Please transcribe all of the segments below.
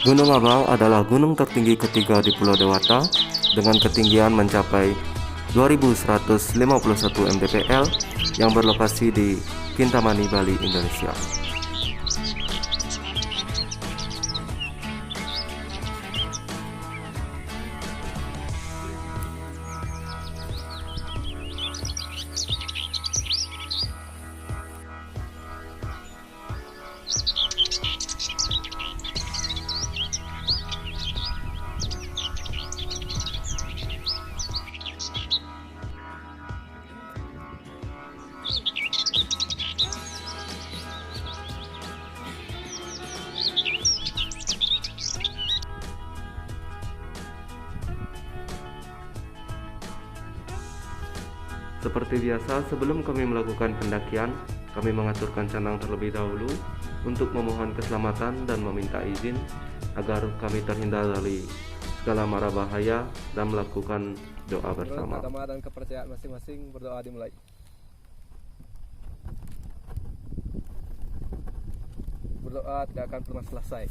Gunung Abang adalah gunung tertinggi ketiga di Pulau Dewata dengan ketinggian mencapai 2151 mdpl yang berlokasi di Kintamani, Bali, Indonesia. Seperti biasa, sebelum kami melakukan pendakian, kami mengaturkan canang terlebih dahulu untuk memohon keselamatan dan meminta izin agar kami terhindar dari segala mara bahaya dan melakukan doa bersama. Agama dan kepercayaan masing-masing, berdoa dimulai. Berdoa tidak akan pernah selesai.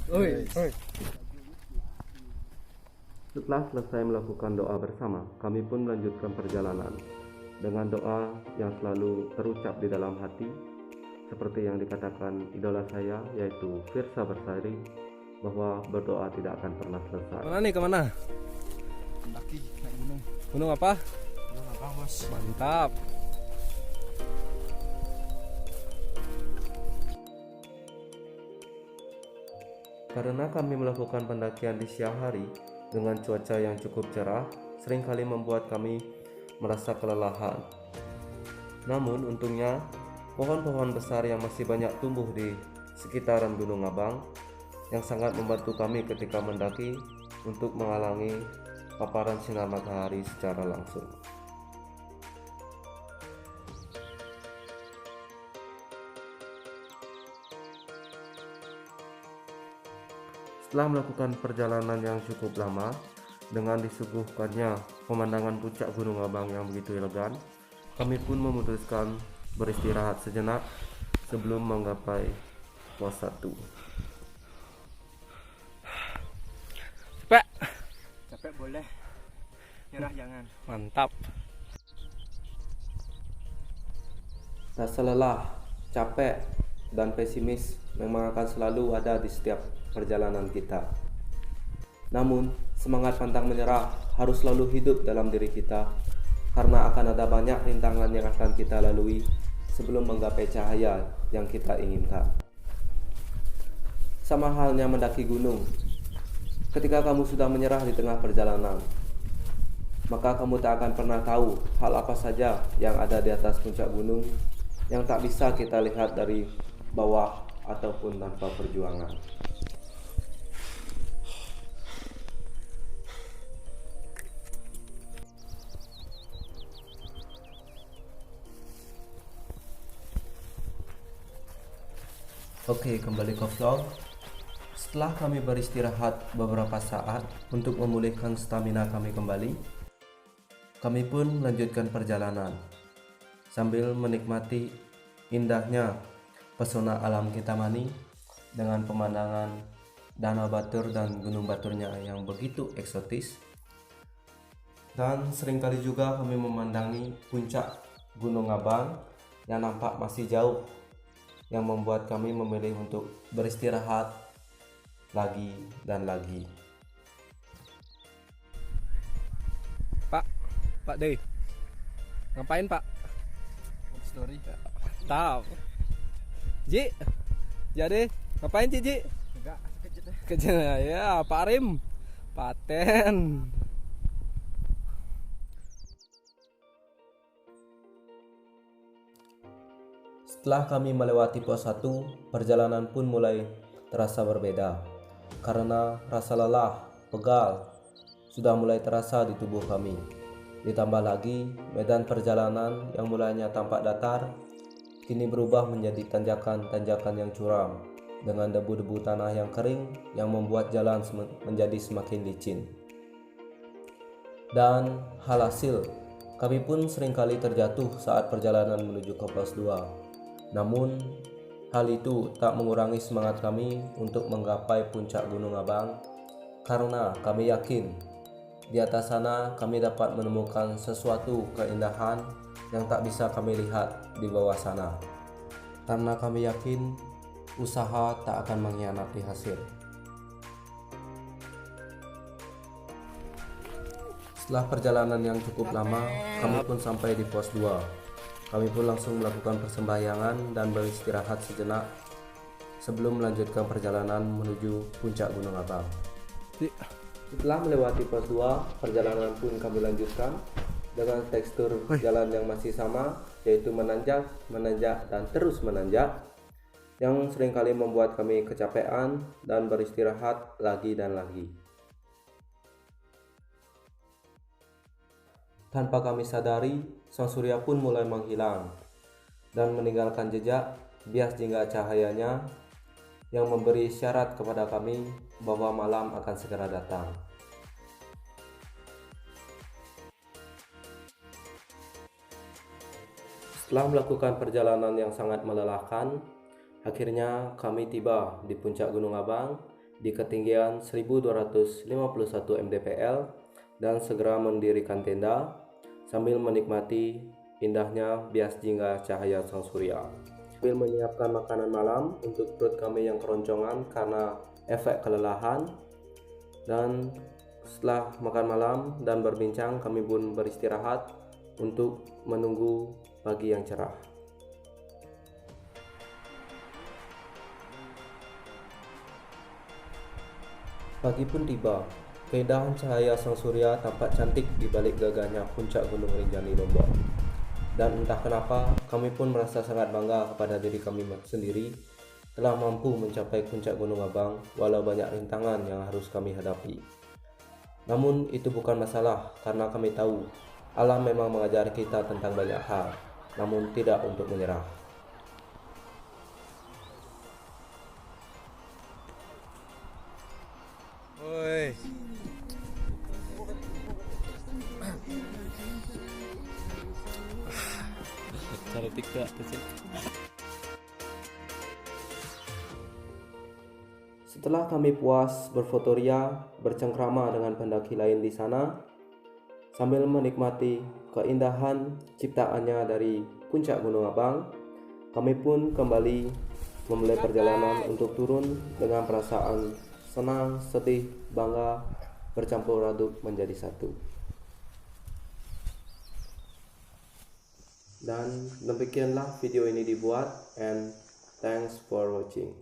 Setelah selesai melakukan doa bersama, kami pun melanjutkan perjalanan dengan doa yang selalu terucap di dalam hati, seperti yang dikatakan idola saya, yaitu Firsa Bersari, bahwa berdoa tidak akan pernah selesai. Mana nih, kemana? Mendaki naik gunung. Gunung apa? Gunung Abang, Mas. Mantap. Karena kami melakukan pendakian di siang hari dengan cuaca yang cukup cerah, seringkali membuat kami merasa kelelahan. Namun untungnya pohon-pohon besar yang masih banyak tumbuh di sekitaran Gunung Abang yang sangat membantu kami ketika mendaki untuk menghalangi paparan sinar matahari secara langsung. Setelah melakukan perjalanan yang cukup lama dengan disuguhkannya pemandangan puncak Gunung Abang yang begitu elegan, kami pun memutuskan beristirahat sejenak sebelum menggapai pos 1. Capek boleh, nyerah jangan. Mantap. Rasa lelah, capek, dan pesimis memang akan selalu ada di setiap perjalanan kita. Namun, semangat pantang menyerah harus selalu hidup dalam diri kita, karena akan ada banyak rintangan yang akan kita lalui sebelum menggapai cahaya yang kita inginkan. Sama halnya mendaki gunung. Ketika kamu sudah menyerah di tengah perjalanan, maka kamu tak akan pernah tahu hal apa saja yang ada di atas puncak gunung yang tak bisa kita lihat dari bawah ataupun tanpa perjuangan. Oke, kembali ke vlog. Setelah kami beristirahat beberapa saat untuk memulihkan stamina kami kembali, kami pun melanjutkan perjalanan sambil menikmati indahnya pesona alam Kintamani dengan pemandangan Danau Batur dan Gunung Baturnya yang begitu eksotis. Dan seringkali juga kami memandangi puncak Gunung Abang yang nampak masih jauh, yang membuat kami memilih untuk beristirahat lagi dan lagi. Pak Dey, ngapain Pak? Story. Mantap. Ji, jadi ngapain Ji? Enggak, kejut deh. Kerja ya, Pak Rim, paten. Setelah kami melewati pos 1, perjalanan pun mulai terasa berbeda karena rasa lelah, pegal sudah mulai terasa di tubuh kami. Ditambah lagi medan perjalanan yang mulanya tampak datar kini berubah menjadi tanjakan-tanjakan yang curam dengan debu-debu tanah yang kering yang membuat jalan menjadi semakin licin. Dan hasil, kami pun seringkali terjatuh saat perjalanan menuju ke pos 2. Namun, Hal itu tak mengurangi semangat kami untuk menggapai puncak Gunung Abang, karena kami yakin di atas sana kami dapat menemukan sesuatu keindahan yang tak bisa kami lihat di bawah sana. Karena kami yakin usaha tak akan mengkhianati hasil. Setelah perjalanan yang cukup lama, kami pun sampai di pos 2. Kami pun langsung melakukan persembahyangan dan beristirahat sejenak sebelum melanjutkan perjalanan menuju puncak Gunung Abang. Setelah melewati pos 2, perjalanan pun kami lanjutkan dengan tekstur jalan yang masih sama, yaitu menanjak, dan terus menanjak, yang seringkali membuat kami kecapean dan beristirahat lagi dan lagi. Tanpa kami sadari, sang surya pun mulai menghilang dan meninggalkan jejak bias jingga cahayanya yang memberi isyarat kepada kami bahwa malam akan segera datang. Setelah melakukan perjalanan yang sangat melelahkan, akhirnya kami tiba di puncak Gunung Abang di ketinggian 1251 mdpl dan segera mendirikan tenda sambil menikmati indahnya bias jingga cahaya sang surya. Sambil menyiapkan makanan malam untuk perut kami yang keroncongan karena efek kelelahan, dan setelah makan malam dan berbincang, kami pun beristirahat untuk menunggu pagi yang cerah. Pagi pun tiba. Keindahan cahaya sang surya tampak cantik di balik gagahnya puncak Gunung Rinjani Lombok. Dan entah kenapa, kami pun merasa sangat bangga kepada diri kami sendiri telah mampu mencapai puncak Gunung Abang walau banyak rintangan yang harus kami hadapi. Namun itu bukan masalah, karena kami tahu alam memang mengajari kita tentang banyak hal, namun tidak untuk menyerah. Woi. Cara TikTok kecil. Setelah kami puas berfotoria bercengkrama dengan pendaki lain di sana, sambil menikmati keindahan ciptaannya dari puncak Gunung Abang, kami pun kembali memulai perjalanan untuk turun dengan perasaan senang, sedih, bangga, bercampur aduk menjadi satu. Dan demikianlah video ini dibuat, and thanks for watching.